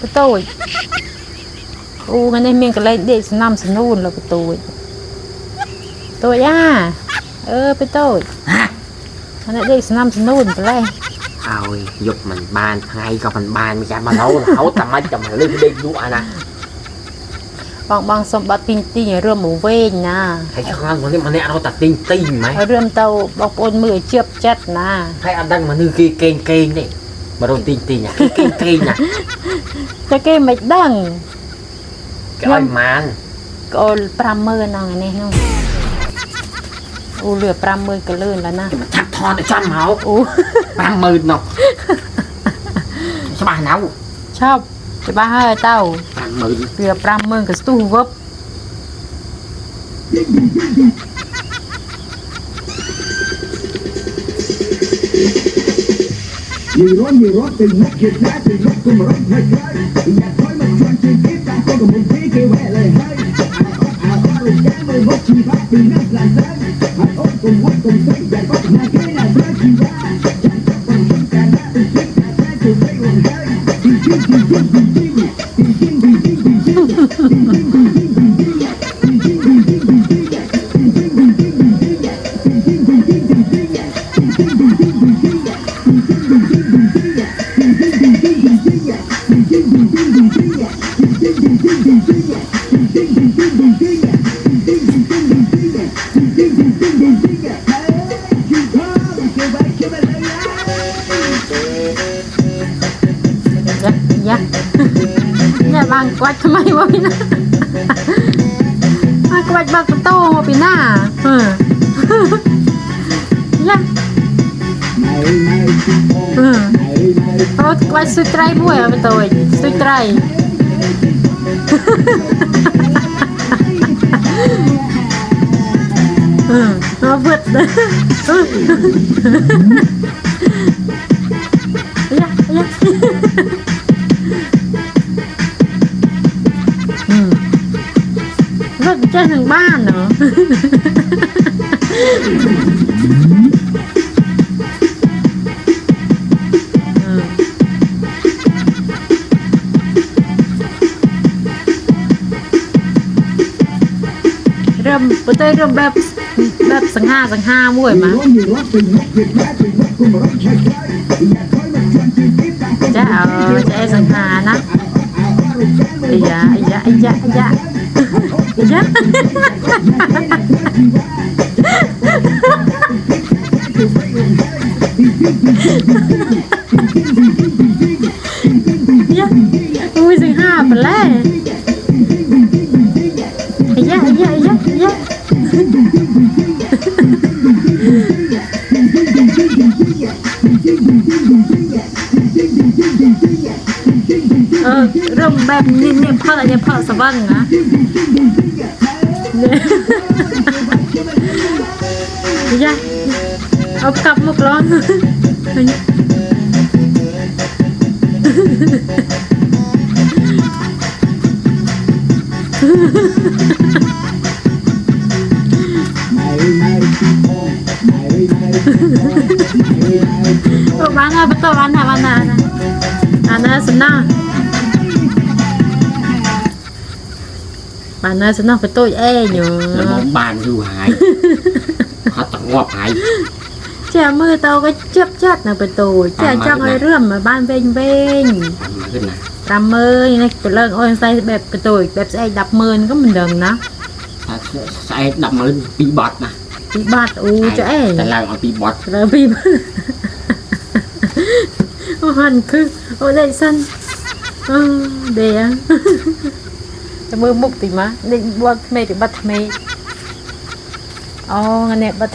ประตูงั้นนี่เมียงก็เลยเด็กนำสนุนเราประตูตัวย่าไปตูอันนี้เด็กนำสนุนไปเลยเอาหยุดมันบานไงก็มันบานไม่ใช่มาเขาแต่ไม่จะมาเล่นเด็กยุ่นะบางสมบัติติงเรื่องหมูเว้นนะให้ข้างมันนี่มันเนี่ยเราตัดติงไหมเรื่องเตาบอกปนมือเจียบจัดนะให้อันดังมันนี่เก่งนี่มาโดนติงอ่ะเก่งอ่ะจะเก่งไม่ดังก้อยมันก็ปรามมือน้องนี่น้องเหลือปรามมือก็เลื่อนแล้วนะมันชักทอนไอ้จ้ำเมาปรามมือเนาะสบายนะชอบจะบ้าให้เต้าปรามมือเหลือปรามมือกับตู้วับยีร้อนเป็นนกเขียดแท้เป็นนกกุมารให้ใครอยากคอยมันชวนชีวิตแต่ก็มึงที่เคยแหวะเลยให้อาลูกแก้มนกชีพักปีนักหลานแสนกุมวัดกุมตีอยากก็นาแค่นาเพื่อชีวาฉันก็ต้องคิดแต่ละเป็นคิดแต่แท้จะไม่หวังให้เนี่ยบางกวาดทำไมวะพี่นะบางกวาดบางประตูพี่หน้ายังรถกวาดสุดไตรบ้วยประตูสุดไตรมาเบิดยังรถจะถึงบ้านเหรอเริ่มแบบสังหาบ้วยมาจะสังหานะอย่าอุ้ยสังหาไปแล้วอย่าเริ่มแบบนิ่มๆเพราะอะไรเพราะสว่างนะอย่าเอากลับมุกร้อนบ้านอะไรประตูบ้านนะสนาบ้านน่าสนอกไปตู้อยู่แล้วมองบ้านอยู่หายเขาต้องงอบหายแช่มือเตาก็จัดนะไปตู้แช่จังไอ้เรื่องมาบ้านเบ่งมาขึ้นนะตามมือนี่เป็นเรื่องโอ้ยใส่แบบไปตู้แบบใส่ดับมือก็เหมือนเดิมนะใส่ดับมือปีบอดนะปีบอดจะแต่เราเอาปีบอดเราปีบอดหันคือได้สั้นเดี๋ยวจะมือมุกติมะเด็กบัวเมย์ถึงบัตเมย์งั้นเนี่ยบัต